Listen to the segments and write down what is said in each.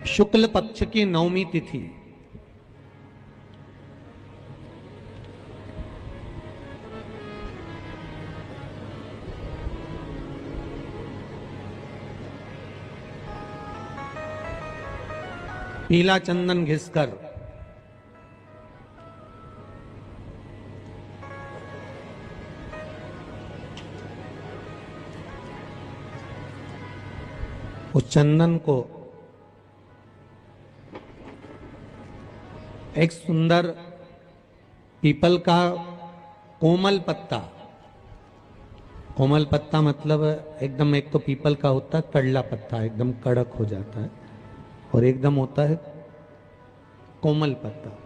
शुक्ल पक्ष की नवमी तिथि पीला चंदन घिसकर उस चंदन को एक सुंदर पीपल का कोमल पत्ता, कोमल पत्ता मतलब एकदम, एक तो पीपल का होता है कड़ला पत्ता, एकदम कड़क हो जाता है, और एकदम होता है कोमल पत्ता।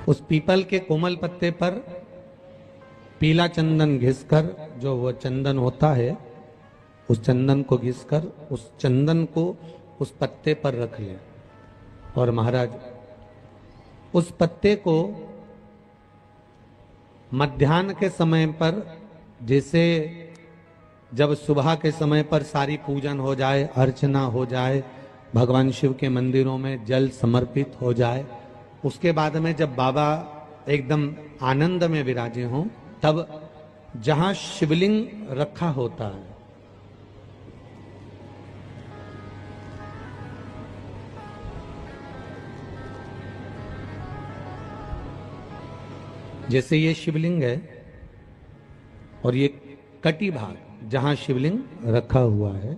उस पीपल के कोमल पत्ते पर पीला चंदन घिसकर, जो वो चंदन होता है, उस चंदन को घिसकर उस चंदन को उस पत्ते पर रख लें। और महाराज उस पत्ते को मध्याह्न के समय पर, जैसे जब सुबह के समय पर सारी पूजन हो जाए, अर्चना हो जाए, भगवान शिव के मंदिरों में जल समर्पित हो जाए, उसके बाद में जब बाबा एकदम आनंद में विराजे हों, तब जहां शिवलिंग रखा होता है, जैसे ये शिवलिंग है और ये कटी भाग जहां शिवलिंग रखा हुआ है,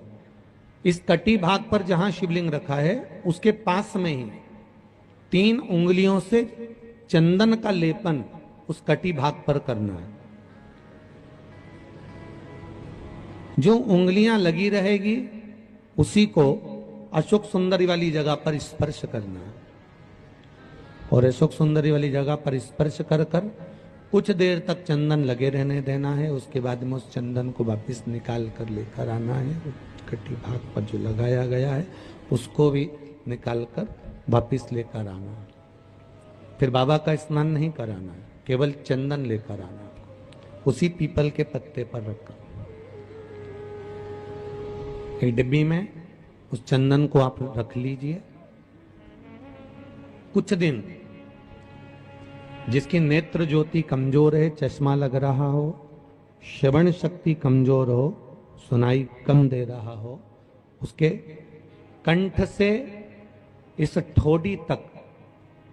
इस कटी भाग पर जहां शिवलिंग रखा है उसके पास में ही 3 उंगलियों से चंदन का लेपन उस कटी भाग पर करना है। जो उंगलियां लगी रहेगी उसी को अशोक सुंदरी वाली जगह पर स्पर्श करना है, और अशोक सुंदरी वाली जगह पर स्पर्श कर कर कुछ देर तक चंदन लगे रहने देना है। उसके बाद में उस चंदन को वापस निकाल कर लेकर आना है। कटी भाग पर जो लगाया गया है उसको भी निकाल कर वापस लेकर आना है। फिर बाबा का स्नान नहीं कराना है, केवल चंदन लेकर आना है, उसी पीपल के पत्ते पर रखकर। एक डिब्बी में उस चंदन को आप रख लीजिए। कुछ दिन जिसकी नेत्र ज्योति कमजोर है, चश्मा लग रहा हो, श्रवण शक्ति कमजोर हो, सुनाई कम दे रहा हो, उसके कंठ से इस ठोड़ी तक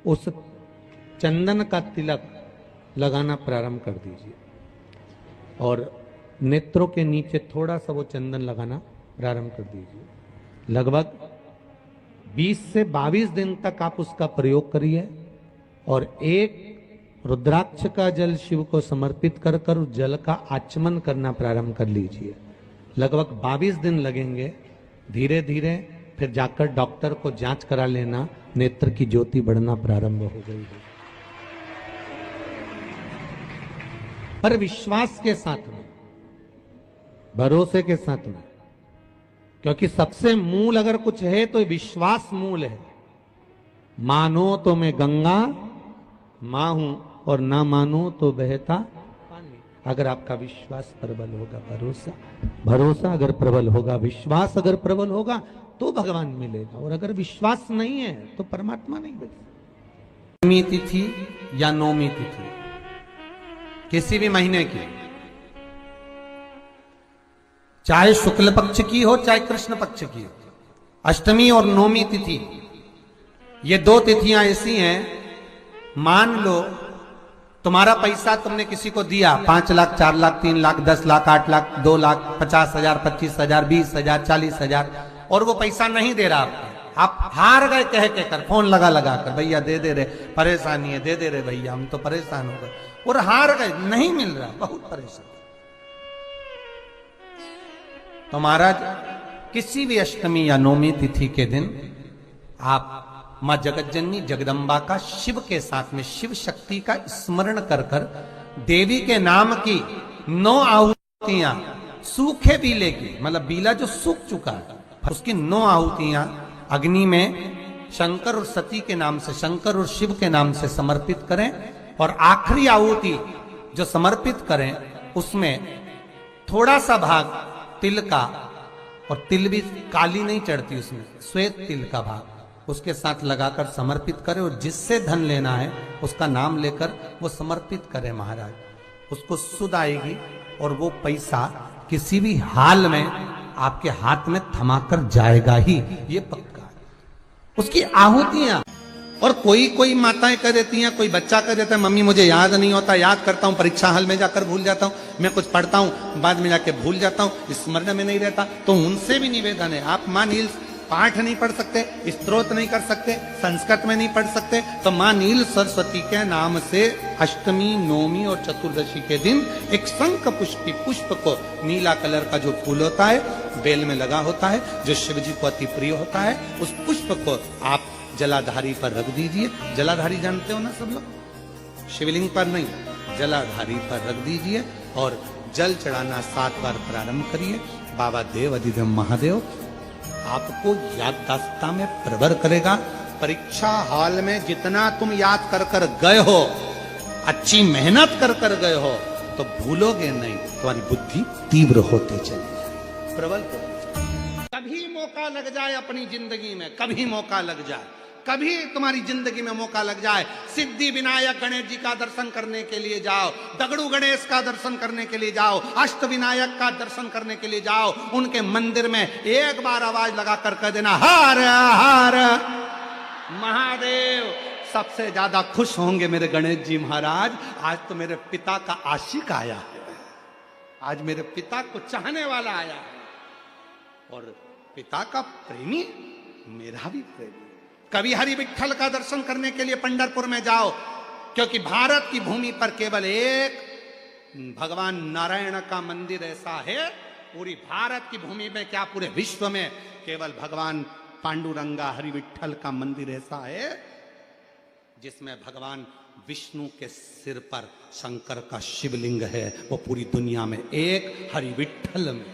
उस चंदन का तिलक लगाना प्रारंभ कर दीजिए, और नेत्रों के नीचे थोड़ा सा वो चंदन लगाना प्रारंभ कर दीजिए। लगभग 20 से 22 दिन तक आप उसका प्रयोग करिए, और एक रुद्राक्ष का जल शिव को समर्पित कर कर उस जल का आचमन करना प्रारंभ कर लीजिए। लगभग 22 दिन लगेंगे। धीरे धीरे फिर जाकर डॉक्टर को जांच करा लेना, नेत्र की ज्योति बढ़ना प्रारंभ हो गई है। पर विश्वास के साथ में, भरोसे के साथ में, क्योंकि सबसे मूल अगर कुछ है तो विश्वास मूल है। मानो तो मैं गंगा मां हूं, और ना मानो तो बहता पानी। अगर आपका विश्वास प्रबल होगा, भरोसा अगर प्रबल होगा, विश्वास अगर प्रबल होगा तो भगवान मिलेगा, और अगर विश्वास नहीं है तो परमात्मा नहीं मिलेगा। नवमी तिथि या नौमी तिथि किसी भी महीने की, चाहे शुक्ल पक्ष की हो चाहे कृष्ण पक्ष की हो, अष्टमी और नौमी तिथि, ये 2 तिथियां ऐसी हैं, मान लो तुम्हारा पैसा तुमने किसी को दिया, 5 लाख, 4 लाख, 3 लाख, 10 लाख, 8 लाख, 2 लाख, 50,000, 25,000, 20,000, 40,000, और वो पैसा नहीं दे रहा आपको। आप हार गए कह के कर, फोन लगा लगा कर, भैया दे दे रहे, परेशानी है, दे दे रहे भैया, हम तो परेशान हो गए, और हार गए, नहीं मिल रहा, बहुत परेशान। तो महाराज किसी भी अष्टमी या नौमी तिथि के दिन आप मां जगतजननी जगदम्बा का शिव के साथ में, शिव शक्ति का स्मरण कर कर देवी के नाम की 9 आहुतियां, सूखे बीले की, मतलब बीला जो सूख चुका है, उसकी 9 आहुतियां अग्नि में शंकर और सती के नाम से, शंकर और शिव के नाम से समर्पित करें, और आखिरी आहुति जो समर्पित करें उसमें थोड़ा सा भाग तिल का, और तिल भी काली नहीं चढ़ती उसमें, श्वेत तिल का भाग उसके साथ लगाकर समर्पित करे, और जिससे धन लेना है उसका नाम लेकर वो समर्पित करे महाराज, उसको सुध आएगी और वो पैसा किसी भी हाल में आपके हाथ में थमाकर जाएगा ही, ये पक्का है। उसकी आहुतियां, और कोई कोई माताएं कह देती हैं, कोई बच्चा कह देता है मम्मी मुझे याद नहीं होता, याद करता हूं परीक्षा हॉल में जाकर भूल जाता हूं, मैं कुछ पढ़ता हूं बाद में जाके भूल जाता हूं, स्मरण में नहीं रहता। तो उनसे भी निवेदन है, आप मां नील पाठ नहीं पढ़ सकते, स्तोत्र नहीं कर सकते, संस्कृत में नहीं पढ़ सकते, तो मां नील सरस्वती के नाम से अष्टमी, नवमी और चतुर्दशी के दिन एक शंख पुष्पी पुष्प को, नीला कलर का जो फूल होता है बेल में लगा होता है, जो शिव जी को अति प्रिय होता है, उस पुष्प को आप जलाधारी पर रख दीजिए। जलाधारी जानते हो ना सब लोग, शिवलिंग पर नहीं, जलाधारी पर रख दीजिए और जल चढ़ाना 7 बार प्रारंभ करिए। बाबा देव अधिदेव महादेव आपको याददाश्तता में प्रवर करेगा। परीक्षा हॉल में जितना तुम याद कर कर गए हो, अच्छी मेहनत कर कर गए हो, तो भूलोगे नहीं, तुम्हारी बुद्धि तीव्र होते चली, प्रबल होती चली। कभी मौका लग जाए अपनी जिंदगी में, कभी मौका लग जाए, कभी तुम्हारी जिंदगी में मौका लग जाए, सिद्धि विनायक गणेश जी का दर्शन करने के लिए जाओ, दगड़ू गणेश का दर्शन करने के लिए जाओ, अष्ट विनायक का दर्शन करने के लिए जाओ, उनके मंदिर में एक बार आवाज लगा कर कह देना हर हर महादेव। सबसे ज्यादा खुश होंगे मेरे गणेश जी महाराज, आज तो मेरे पिता का आशिक आया है, आज मेरे पिता को चाहने वाला आया है, और पिता का प्रेमी मेरा भी प्रेमी। कभी हरि विठ्ठल का दर्शन करने के लिए पंढरपुर में जाओ, क्योंकि भारत की भूमि पर केवल एक भगवान नारायण का मंदिर ऐसा है, पूरी भारत की भूमि में क्या पूरे विश्व में केवल भगवान पांडुरंगा हरि विठ्ठल का मंदिर ऐसा है जिसमें भगवान विष्णु के सिर पर शंकर का शिवलिंग है, वो पूरी दुनिया में एक हरि विठ्ठल में,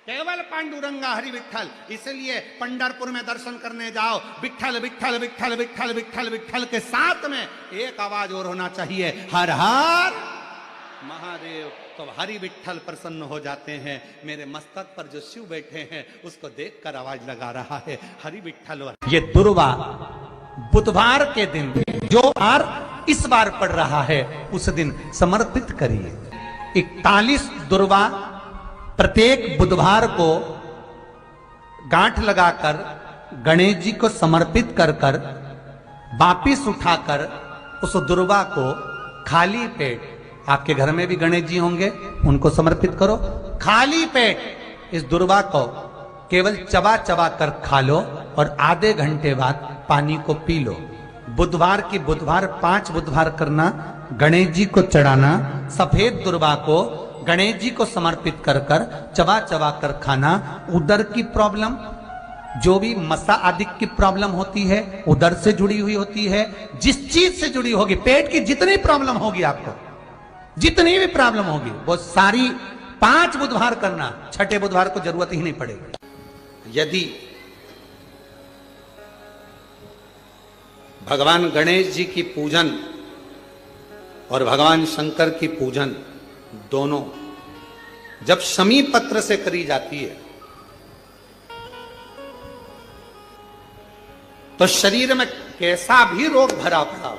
केवल पांडुरंगा हरि विठ्ठल। इसलिए पंढरपुर में दर्शन करने जाओ, विठ्ठल विठ्ठल विठ्ठल विठ्ठल विठ्ठल विठ्ठल के साथ में एक आवाज और होना चाहिए, हर हर महादेव। तो हरि विठ्ठल प्रसन्न हो जाते हैं। मेरे मस्तक पर जो शिव बैठे हैं उसको देखकर आवाज लगा रहा है हरि विठ्ठल। ये दुर्वा बुधवार के दिन जो बार इस बार पड़ रहा है उस दिन समर्पित करिए। 41 दुर्वा प्रत्येक बुधवार को गांठ लगाकर गणेश जी को समर्पित कर कर वापिस उठाकर उस दुर्वा को खाली पेट, आपके घर में भी गणेश जी होंगे उनको समर्पित करो, खाली पेट इस दुर्वा को केवल चबा चबा कर खा लो और आधे घंटे बाद पानी को पी लो। बुधवार की बुधवार 5 बुधवार करना, गणेश जी को चढ़ाना, सफेद दुर्वा को गणेश जी को समर्पित कर कर चबा चबा कर खाना। उदर की प्रॉब्लम, जो भी मसा आदि की प्रॉब्लम होती है उदर से जुड़ी हुई होती है, जिस चीज से जुड़ी होगी, पेट की जितनी प्रॉब्लम होगी, आपको जितनी भी प्रॉब्लम होगी वो सारी 5 बुधवार करना, छठे बुधवार को जरूरत ही नहीं पड़ेगी। यदि भगवान गणेश जी की पूजन और भगवान शंकर की पूजन दोनों जब शमी पत्र से करी जाती है तो शरीर में कैसा भी रोग भरा पड़ा हो,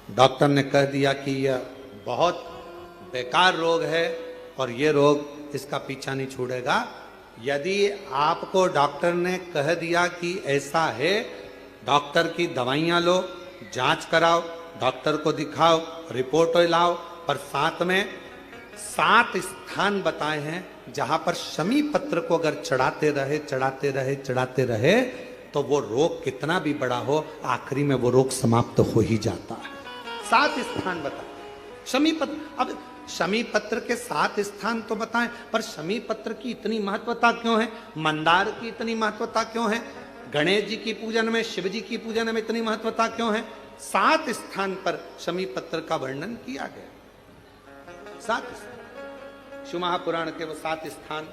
डॉक्टर ने कह दिया कि यह बहुत बेकार रोग है और यह रोग इसका पीछा नहीं छोड़ेगा, यदि आपको डॉक्टर ने कह दिया कि ऐसा है, डॉक्टर की दवाइयां लो, जांच कराओ, डॉक्टर को दिखाओ, रिपोर्ट लाओ, पर साथ में 7 स्थान बताए हैं जहां पर शमी पत्र को अगर चढ़ाते रहे चढ़ाते रहे चढ़ाते रहे तो वो रोग कितना भी बड़ा हो आखिरी में वो रोग समाप्त हो ही जाता है। 7 स्थान बताए शमी पत्र। अब शमी पत्र के 7 स्थान तो बताएं, पर शमी पत्र की इतनी महत्वता क्यों है, मंदार की इतनी महत्वता क्यों है, गणेश जी की पूजन में, शिव जी की पूजन में इतनी महत्वता क्यों है? 7 स्थान पर शमी पत्र का वर्णन किया गया। 7 शिव महापुराण के वो 7 स्थान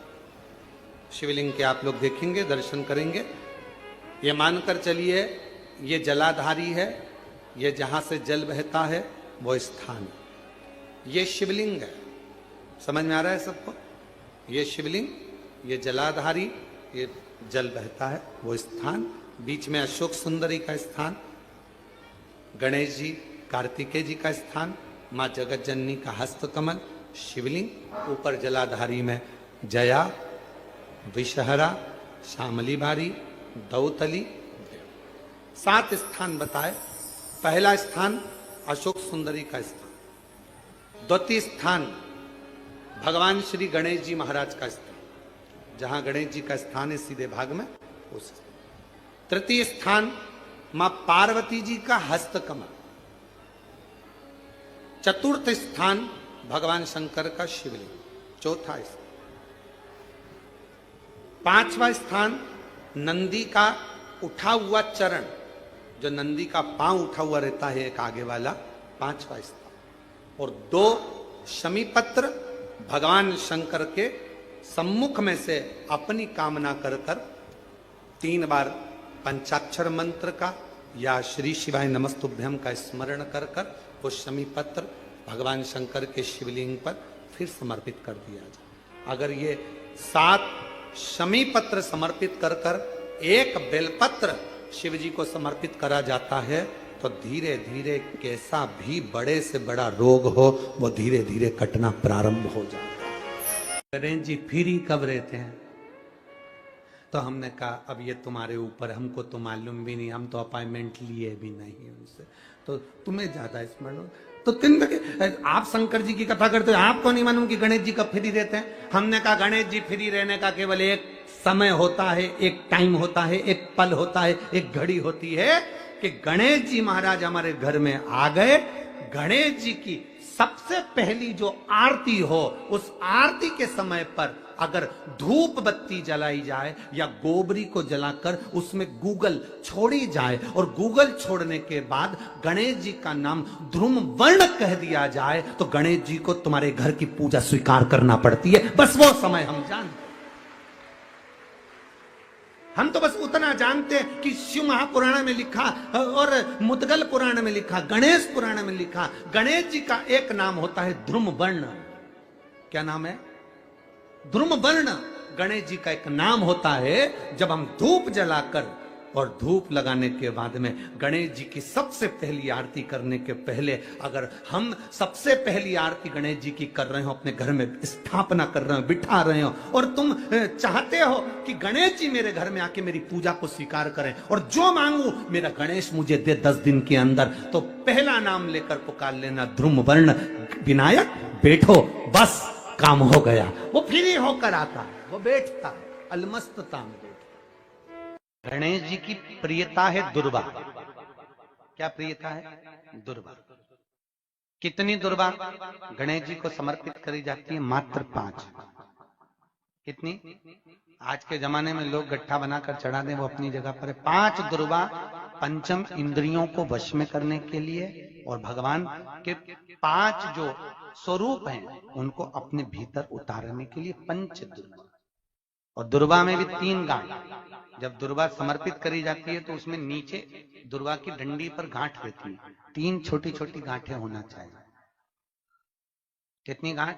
शिवलिंग के आप लोग देखेंगे, दर्शन करेंगे। ये मानकर चलिए ये जलाधारी है, ये जहां से जल बहता है वो स्थान, ये शिवलिंग है, समझ में आ रहा है सबको? ये शिवलिंग, ये जलाधारी, ये जल बहता है वो स्थान, बीच में अशोक सुंदरी का स्थान, गणेश जी कार्तिकेय जी का स्थान, माँ जगत जननी का हस्त कमल, शिवलिंग, ऊपर जलाधारी में जया, विषहरा, श्यामली बारी, दौतली, 7 स्थान बताए। पहला स्थान अशोक सुंदरी का स्थान, द्वितीय स्थान भगवान श्री गणेश जी महाराज का स्थान, जहां गणेश जी का स्थान है सीधे भाग में उस। तृतीय स्थान मां पार्वती जी का हस्त कमल। चतुर्थ स्थान भगवान शंकर का शिवलिंग। चौथा स्थान। पांचवा स्थान नंदी का उठा हुआ चरण, जो नंदी का पांव उठा हुआ रहता है एक आगे वाला, 5वां स्थान। और 2 शमी पत्र भगवान शंकर के सम्मुख में से अपनी कामना कर 3 बार पंचाक्षर मंत्र का या श्री शिवाय नमस्तुभ्यम का स्मरण कर वो शमी पत्र भगवान शंकर के शिवलिंग पर फिर समर्पित कर दिया जाए। अगर ये 7 शमी पत्र समर्पित कर एक बेलपत्र शिव जी को समर्पित करा जाता है तो धीरे धीरे कैसा भी बड़े से बड़ा रोग हो वो धीरे धीरे कटना प्रारंभ हो जाता है। गणेश जी फिर ही कब रहते हैं? तो हमने कहा अब ये तुम्हारे ऊपर, हमको तो मालूम भी नहीं, हम तो अपॉइंटमेंट लिए भी नहीं उनसे, तो तुम्हें ज्यादा स्मरण हो। तो 3 बजे आप शंकर जी की कथा करते हो, आपको नहीं मालूम कि गणेश जी कब फ्री रहते हैं? हमने कहा गणेश जी फ्री रहने का केवल एक समय होता है, एक टाइम होता है, एक पल होता है, एक घड़ी होती है कि गणेश जी महाराज हमारे घर में आ गए। गणेश जी की सबसे पहली जो आरती हो, उस आरती के समय पर अगर धूप बत्ती जलाई जाए या गोबरी को जलाकर उसमें गूगल छोड़ी जाए और गूगल छोड़ने के बाद गणेश जी का नाम ध्रुम वर्ण कह दिया जाए तो गणेश जी को तुम्हारे घर की पूजा स्वीकार करना पड़ती है। बस वो समय हम जानते। हम तो बस उतना जानते हैं कि शिव महापुराण में लिखा और मुद्गल पुराण में लिखा, गणेश पुराण में लिखा, गणेश जी का एक नाम होता है ध्रुम वर्ण। क्या नाम है? ध्रुम वर्ण गणेश जी का एक नाम होता है। जब हम धूप जलाकर और धूप लगाने के बाद में गणेश जी की सबसे पहली आरती करने के पहले अगर हम सबसे पहली आरती गणेश जी की कर रहे हो, अपने घर में स्थापना कर रहे हो, बिठा रहे हो और तुम चाहते हो कि गणेश जी मेरे घर में आके मेरी पूजा को स्वीकार करें और जो मांगू मेरा गणेश मुझे दे 10 दिन के अंदर, तो पहला नाम लेकर पुकार लेना ध्रुम वर्ण विनायक, बैठो, बस काम हो गया। वो फ्री होकर आता है, वो बैठता है अलमस्तता में। गणेश जी की प्रियता है दुर्वा। क्या प्रियता है? दुर्वा। कितनी दुर्वा गणेश जी को समर्पित करी जाती है? मात्र 5। कितनी? आज के जमाने में लोग गट्ठा बनाकर चढ़ा दें, वो अपनी जगह पर है। 5 दुर्वा पंचम इंद्रियों को वश में करने के लिए और भगवान के 5 जो स्वरूप हैं उनको अपने भीतर उतारने के लिए 5 दुर्वा। और दुर्वा में भी 3 गांठ। जब दुर्वा समर्पित करी जाती है तो उसमें नीचे दुर्वा की डंडी पर गांठ रहती है, 3 छोटी छोटी गांठें होना चाहिए। कितनी गांठ?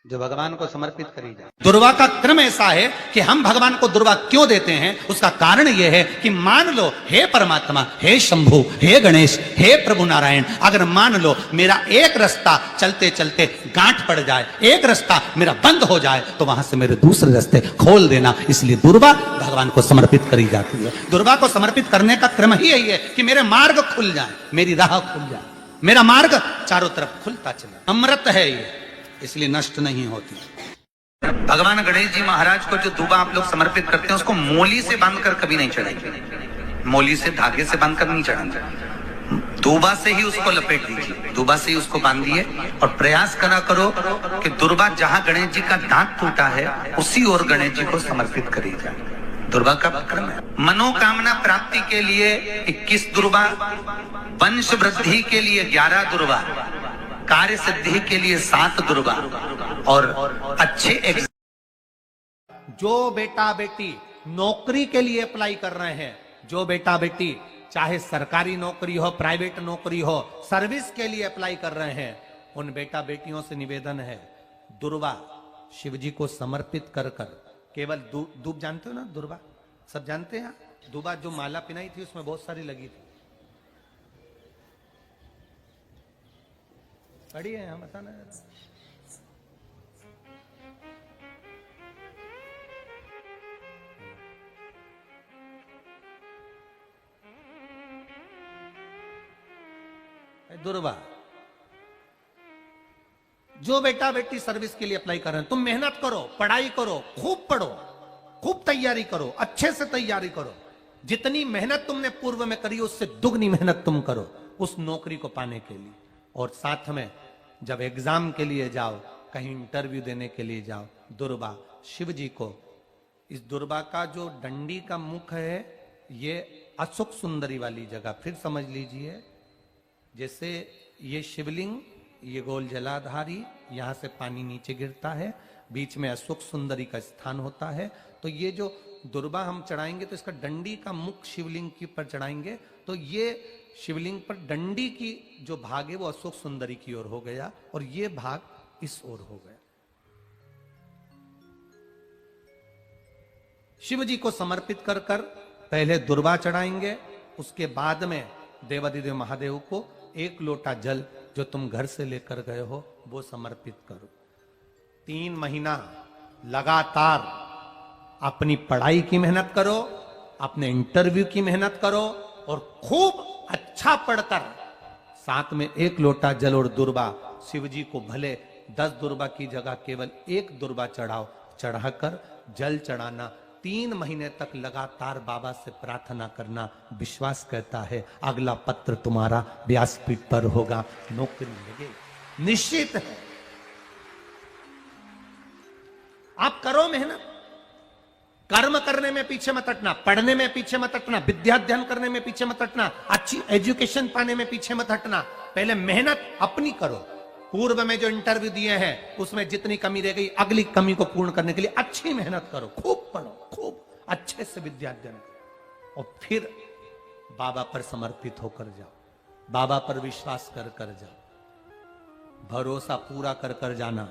जो भगवान को समर्पित करी जाए। दुर्वा का क्रम ऐसा है कि हम भगवान को दुर्वा क्यों देते हैं, उसका कारण यह है कि मान लो हे परमात्मा, हे शंभु, हे गणेश, हे प्रभु नारायण, अगर मान लो मेरा एक रास्ता चलते चलते गांठ पड़ जाए, एक रास्ता मेरा बंद हो जाए, तो वहां से मेरे दूसरे रास्ते खोल देना। इसलिए दुर्वा भगवान को समर्पित करी जाती है। दुर्वा को समर्पित करने का क्रम ही यही है कि मेरे मार्ग खुल जाए, मेरी राह खुल जाए, मेरा मार्ग चारों तरफ खुलता चले। अमृत है ये, इसलिए नष्ट नहीं होती। भगवान गणेश जी महाराज को जो दुबा आप लोग समर्पित करते हैं उसको मोली से बांधकर कभी नहीं चढ़ाएंगे, मोली से धागे से बांधकर नहीं चढ़ाएंगे, दुबा से ही उसको लपेट दीजिए, दुबा से ही उसको बांधिए और प्रयास करा करो कि दुर्बा जहां गणेश जी का दांत टूटा है उसी ओर गणेश जी को समर्पित करी जाए। दुर्बा का क्रम है। मनोकामना प्राप्ति के लिए 21 दुर्बा, वंश वृद्धि के लिए 11 दुर्बा, कार्य सिद्धि के लिए 7 दुर्बा और अच्छे जो बेटा बेटी नौकरी के लिए अप्लाई कर रहे हैं, जो बेटा बेटी चाहे सरकारी नौकरी हो, प्राइवेट नौकरी हो, सर्विस के लिए अप्लाई कर रहे हैं, उन बेटा बेटियों से निवेदन है, दुर्वा शिव जी को समर्पित कर कर केवल दूब जानते हो ना, दुर्वा सब जानते हैं। दुबा जो माला पिनाई थी उसमें बहुत सारी लगी थी, पड़ी है यहाँ, बताना जरा। दुर्वा जो बेटा बेटी सर्विस के लिए अप्लाई कर रहे हैं, तुम मेहनत करो, पढ़ाई करो, खूब पढ़ो, खूब तैयारी करो, अच्छे से तैयारी करो। जितनी मेहनत तुमने पूर्व में करी उससे दुगनी मेहनत तुम करो उस नौकरी को पाने के लिए। और साथ में जब एग्जाम के लिए जाओ, कहीं इंटरव्यू देने के लिए जाओ, दुर्वा शिव जी को, इस दुर्वा का जो डंडी का मुख है ये अशोक सुंदरी वाली जगह, फिर समझ लीजिए जैसे ये शिवलिंग, ये गोल जलाधारी, यहां से पानी नीचे गिरता है, बीच में अशोक सुंदरी का स्थान होता है। तो ये जो दुर्वा हम चढ़ाएंगे तो इसका डंडी का मुख शिवलिंग के ऊपर चढ़ाएंगे, तो ये शिवलिंग पर डंडी की जो भाग है वो अशोक सुंदरी की ओर हो गया और ये भाग इस ओर हो गया। शिव जी को समर्पित कर कर पहले दुर्वा चढ़ाएंगे, उसके बाद में देवाधिदेव महादेव को एक लोटा जल जो तुम घर से लेकर गए हो वो समर्पित करो। 3 महीना लगातार अपनी पढ़ाई की मेहनत करो, अपने इंटरव्यू की मेहनत करो और खूब अच्छा पढ़कर साथ में 1 लोटा जल और दुर्वा, शिव जी को भले 10 दुर्वा की जगह केवल 1 दुर्वा चढ़ाओ, चढ़ाकर जल चढ़ाना, 3 महीने तक लगातार बाबा से प्रार्थना करना। विश्वास कहता है अगला पत्र तुम्हारा व्यासपीठ पर होगा, नौकरी लगेगी, निश्चित है। आप करो मेहनत, कर्म करने में पीछे मत हटना, पढ़ने में पीछे मत हटना, विद्या अध्ययन करने में पीछे मत हटना, अच्छी एजुकेशन पाने में पीछे मत हटना। पहले मेहनत अपनी करो। पूर्व में जो इंटरव्यू दिए हैं उसमें जितनी कमी रह गई, अगली कमी को पूर्ण करने के लिए अच्छी मेहनत करो, खूब पढ़ो, खूब अच्छे से विद्या अध्ययन करो और फिर बाबा पर समर्पित होकर जाओ, बाबा पर विश्वास कर कर जाओ, भरोसा पूरा कर कर जाना।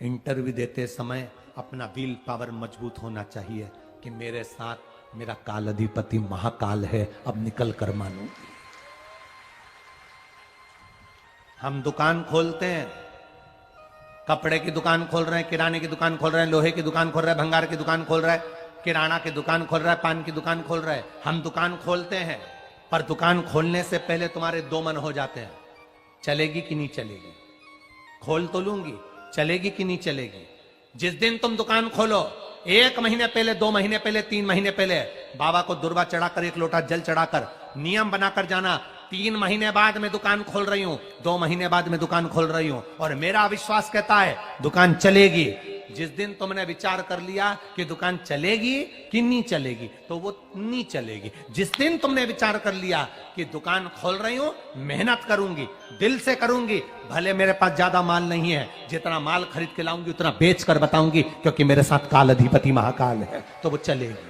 इंटरव्यू देते समय अपना विल पावर मजबूत होना चाहिए कि मेरे साथ मेरा काल अधिपति महाकाल है, अब निकल कर मानूंगी। हम दुकान खोलते हैं, कपड़े की दुकान खोल रहे हैं, किराने की दुकान खोल रहे हैं, लोहे की दुकान खोल रहे हैं, भंगार की दुकान खोल रहे हैं, किराना की दुकान खोल रहा है, पान की दुकान खोल रहा है। हम दुकान खोलते हैं पर दुकान खोलने से पहले तुम्हारे 2 मन हो जाते हैं, चलेगी कि नहीं चलेगी, खोल तो लूंगी, चलेगी कि नहीं चलेगी। जिस दिन तुम दुकान खोलो 1 महीने पहले, 2 महीने पहले, 3 महीने पहले बाबा को दुर्वा चढ़ाकर 1 लोटा जल चढ़ाकर नियम बनाकर जाना, 3 महीने बाद मैं दुकान खोल रही हूं, 2 महीने बाद मैं दुकान खोल रही हूं और मेरा विश्वास कहता है दुकान चलेगी। जिस दिन तुमने विचार कर लिया कि दुकान चलेगी कि नहीं चलेगी तो वो नहीं चलेगी। जिस दिन तुमने विचार कर लिया कि दुकान खोल रही हूं, मेहनत करूंगी, दिल से करूंगी, भले मेरे पास ज्यादा माल नहीं है, जितना माल खरीद के लाऊंगी उतना बेच कर बताऊंगी क्योंकि मेरे साथ काल अधिपति महाकाल है, तो वो चलेगी।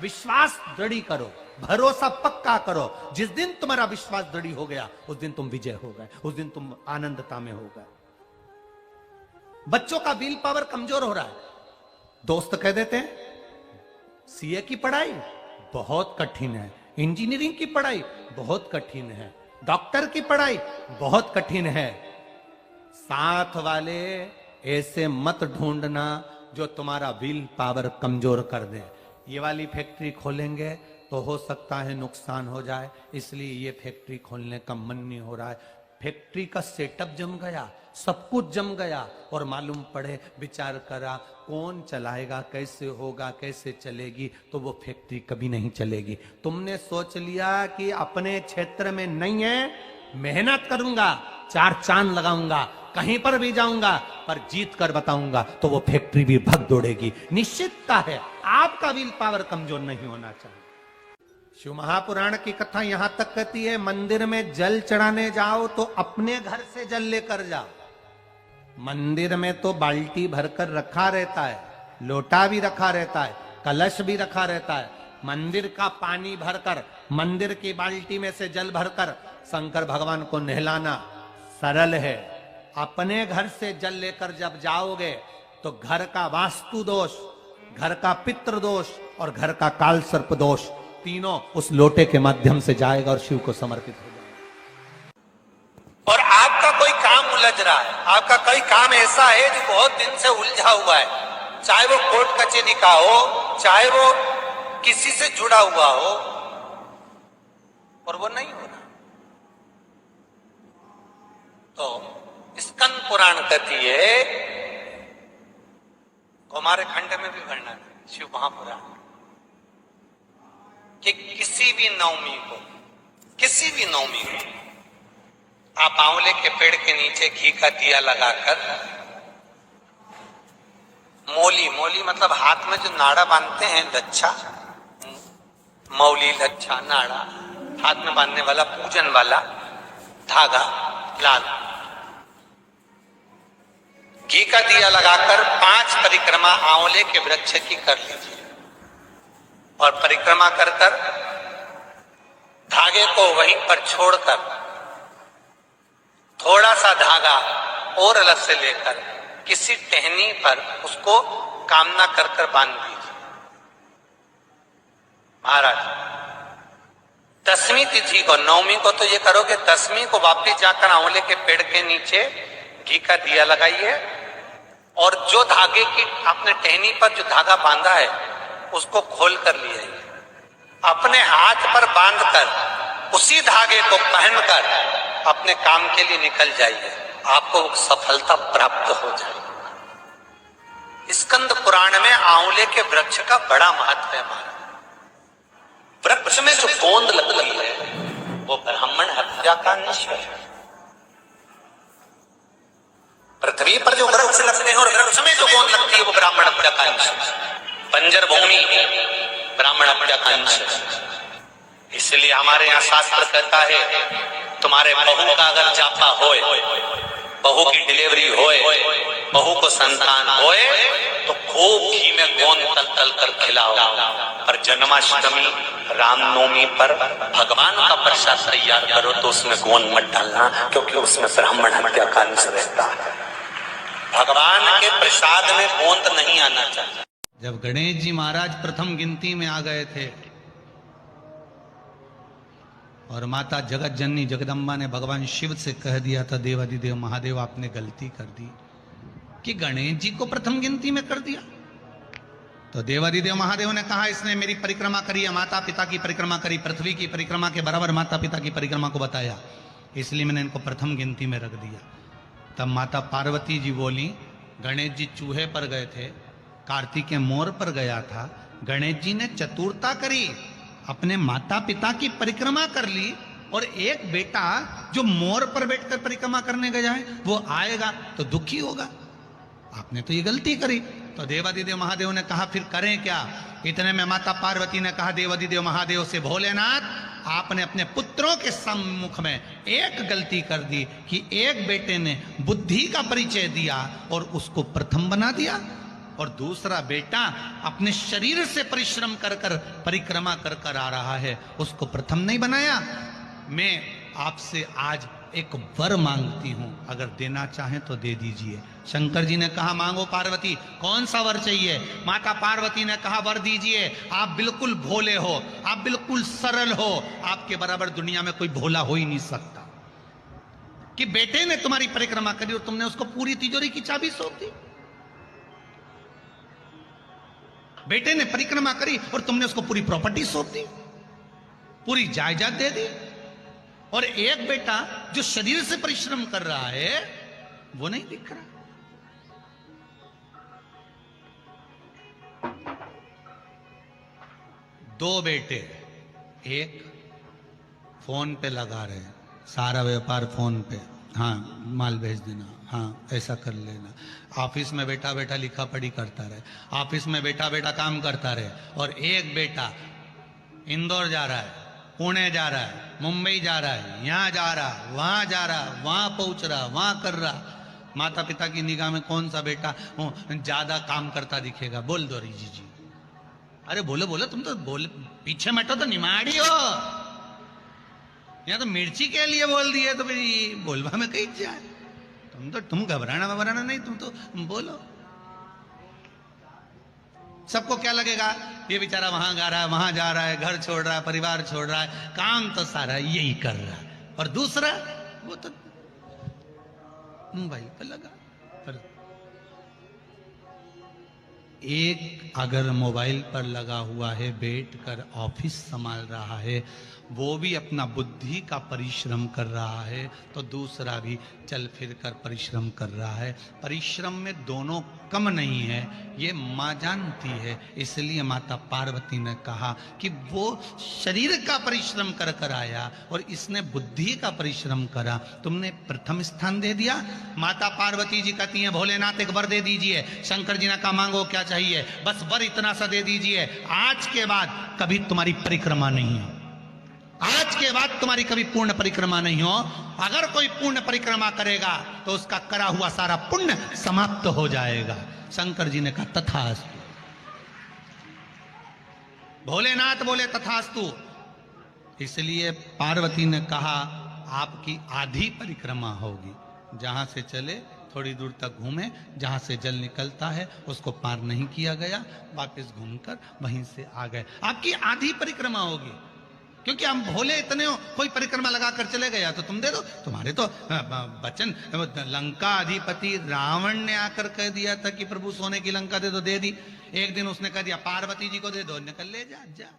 विश्वास दृढ़ करो, भरोसा पक्का करो। जिस दिन तुम्हारा विश्वास दृढ़ हो गया उस दिन तुम विजय हो गए, उस दिन तुम आनंदता में हो गए। बच्चों का विल पावर कमजोर हो रहा है, दोस्त कह देते हैं सीए की पढ़ाई बहुत कठिन है, इंजीनियरिंग की पढ़ाई बहुत कठिन है, डॉक्टर की पढ़ाई बहुत कठिन है। साथ वाले ऐसे मत ढूंढना जो तुम्हारा विल पावर कमजोर कर दे। ये वाली फैक्ट्री खोलेंगे तो हो सकता है नुकसान हो जाए, इसलिए ये फैक्ट्री खोलने का मन नहीं हो रहा है। फैक्ट्री का सेटअप जम गया, सब कुछ जम गया और मालूम पड़े, विचार करा कौन चलाएगा, कैसे होगा, कैसे चलेगी, तो वो फैक्ट्री कभी नहीं चलेगी। तुमने सोच लिया कि अपने क्षेत्र में नहीं है, मेहनत करूंगा, 4 चांद लगाऊंगा, कहीं पर भी जाऊंगा पर जीत कर बताऊंगा, तो वो फैक्ट्री भी भग दौड़ेगी। निश्चितता है आपका विल पावर कमजोर नहीं होना चाहिए। शिव महापुराण की कथा यहां तक कहती है मंदिर में जल चढ़ाने जाओ तो अपने घर से जल लेकर जाओ। मंदिर में तो बाल्टी भरकर रखा रहता है, लोटा भी रखा रहता है, कलश भी रखा रहता है। मंदिर का पानी भरकर, मंदिर की बाल्टी में से जल भरकर शंकर भगवान को नहलाना सरल है, अपने घर से जल लेकर जब जाओगे तो घर का वास्तु दोष, घर का पितृ दोष और घर का काल सर्प दोष तीनों उस लोटे के माध्यम से जाएगा और शिव को समर्पित हो जाएगा। और आपका कोई काम उलझ रहा है, आपका कोई काम ऐसा है जो बहुत दिन से उलझा हुआ है, चाहे वो कोर्ट कचहरी का हो, चाहे वो किसी से जुड़ा हुआ हो, और वो नहीं हो रहा, तो स्कंद पुराण कहती है, हमारे खंड में भी वर्णन है शिव महापुराण, कि किसी भी नवमी को आप आंवले के पेड़ के नीचे घी का दिया लगाकर, मौली मतलब हाथ में जो नाड़ा बांधते हैं, लच्छा, मौली, लच्छा, नाड़ा, हाथ में बांधने वाला पूजन वाला धागा लाल, घी का दिया लगाकर 5 परिक्रमा आंवले के वृक्ष की कर लीजिए और परिक्रमा कर धागे को वहीं पर छोड़कर थोड़ा सा धागा और अलग से लेकर किसी टहनी पर उसको कामना कर बांध दीजिए। महाराज 10वीं तिथि को, 9वीं को तो ये करोगे, 10वीं को वापिस जाकर आंवले के पेड़ के नीचे घी का दिया लगाइए और जो धागे की आपने टहनी पर जो धागा बांधा है उसको खोल कर लिए, अपने हाथ पर बांधकर उसी धागे को पहनकर अपने काम के लिए निकल जाइए, आपको सफलता प्राप्त हो जाएगी। स्कंद पुराण में आंवले के वृक्ष का बड़ा महत्व है। वृक्ष में जो गोंद लगती है वो ब्राह्मण हत्या का निश्चय है। पृथ्वी पर जो वृक्ष लगते हैं और वृक्ष में जो गोंद लगती है वो ब्राह्मण हत्या का अंश है। बंजर भूमि ब्राह्मण हत्या का अंश है। इसलिए हमारे यहाँ शास्त्र कहता है, तुम्हारे बहू का अगर जापा होए, बहू की डिलीवरी होए, बहू को संतान होए, तो खूब घी में गोंद तल तल कर खिलाओ। पर जन्माष्टमी, रामनवमी पर भगवान का प्रसाद तैयार करो तो उसमें गोंद मत डालना, क्योंकि उसमें ब्राह्मण हत्या का अंश रहता है। भगवान के प्रसाद में गोंद नहीं आना चाहिए। जब गणेश जी महाराज प्रथम गिनती में आ गए थे और माता जगत जननी जगदम्बा ने भगवान शिव से कह दिया था, देवादिदेव महादेव आपने गलती कर दी कि गणेश जी को प्रथम गिनती में कर दिया। तो देवादिदेव महादेव ने कहा, इसने मेरी परिक्रमा करी है, माता पिता की परिक्रमा करी, पृथ्वी की परिक्रमा के बराबर माता पिता की परिक्रमा को बताया, इसलिए मैंने इनको प्रथम गिनती में रख दिया। तब माता पार्वती जी बोली, गणेश जी चूहे पर गए थे, कार्तिकेय मोर पर गया था, गणेश जी ने चतुरता करी, अपने माता पिता की परिक्रमा कर ली, और एक बेटा जो मोर पर बैठकर परिक्रमा करने गया है वो आएगा तो दुखी होगा, आपने तो ये गलती करी। तो देवादिदेव महादेव ने कहा, फिर करें क्या? इतने में माता पार्वती ने कहा देवादिदेव महादेव से, भोलेनाथ आपने अपने पुत्रों के सम्मुख में एक गलती कर दी कि एक बेटे ने बुद्धि का परिचय दिया और उसको प्रथम बना दिया, और दूसरा बेटा अपने शरीर से परिश्रम कर कर परिक्रमा कर कर आ रहा है, उसको प्रथम नहीं बनाया। मैं आपसे आज एक वर मांगती हूं, अगर देना चाहें तो दे दीजिए। शंकर जी ने कहा, मांगो पार्वती, कौन सा वर चाहिए? माता पार्वती ने कहा, वर दीजिए, आप बिल्कुल भोले हो, आप बिल्कुल सरल हो, आपके बराबर दुनिया में कोई भोला हो ही नहीं सकता। कि बेटे ने तुम्हारी परिक्रमा करी और तुमने उसको पूरी तिजोरी की चाबी सौंप दी। बेटे ने परिक्रमा करी और तुमने उसको पूरी प्रॉपर्टी सौंप दी, पूरी जायदाद दे दी। और एक बेटा जो शरीर से परिश्रम कर रहा है वो नहीं दिख रहा। दो बेटे, एक फोन पे लगा रहे हैं, सारा व्यापार फोन पे, हाँ माल भेज देना, हाँ ऐसा कर लेना। ऑफिस में बैठा बैठा लिखा पढ़ी करता रहे, ऑफिस में बैठा बैठा काम करता रहे। और एक बेटा इंदौर जा रहा है, पुणे जा रहा है, मुंबई जा रहा है, यहाँ जा रहा, वहां जा रहा, वहां पहुंच रहा, वहां कर रहा। माता पिता की निगाह में कौन सा बेटा ज्यादा काम करता दिखेगा? बोल दो रीजी जी। अरे बोलो बोलो, तुम तो बोले पीछे बैठो तो निमाड़ी हो, यहाँ तो मिर्ची के लिए बोल दिए तो फिर बोलवा में कहीं जाए। तो तुम घबराना नहीं, तुम तो बोलो। सबको क्या लगेगा, ये बेचारा वहां गा रहा है, वहां जा रहा है, घर छोड़ रहा है, परिवार छोड़ रहा है, काम तो सारा यही कर रहा है, और दूसरा वो तो मोबाइल पर लगा। पर एक अगर मोबाइल पर लगा हुआ है, बैठ कर ऑफिस संभाल रहा है, वो भी अपना बुद्धि का परिश्रम कर रहा है, तो दूसरा भी चल फिर कर परिश्रम कर रहा है। परिश्रम में दोनों कम नहीं है, ये माँ जानती है। इसलिए माता पार्वती ने कहा कि वो शरीर का परिश्रम कर कर आया और इसने बुद्धि का परिश्रम करा, तुमने प्रथम स्थान दे दिया। माता पार्वती जी कहती हैं भोलेनाथ एक वर दे दीजिए। शंकर जी ने कहा मांगो क्या चाहिए, बस वर इतना सा दे दीजिए, आज के बाद कभी तुम्हारी परिक्रमा नहीं हो, आज के बाद तुम्हारी कभी पूर्ण परिक्रमा नहीं हो। अगर कोई पूर्ण परिक्रमा करेगा तो उसका करा हुआ सारा पुण्य समाप्त हो जाएगा। शंकर जी ने कहा तथास्तु। भोलेनाथ बोले तथास्तु। इसलिए पार्वती ने कहा आपकी आधी परिक्रमा होगी, जहां से चले थोड़ी दूर तक घूमे, जहां से जल निकलता है उसको पार नहीं किया गया, वापस घूमकर वहीं से आ गए, आपकी आधी परिक्रमा होगी। क्योंकि हम भोले इतने हो, कोई परिक्रमा लगा कर चले गया तो तुम दे दो, तुम्हारे तो वचन। लंका अधिपति रावण ने आकर कह दिया था कि प्रभु सोने की लंका दे दो, दे दी। एक दिन उसने कह दिया पार्वती जी को दे दो, निकल ले जा।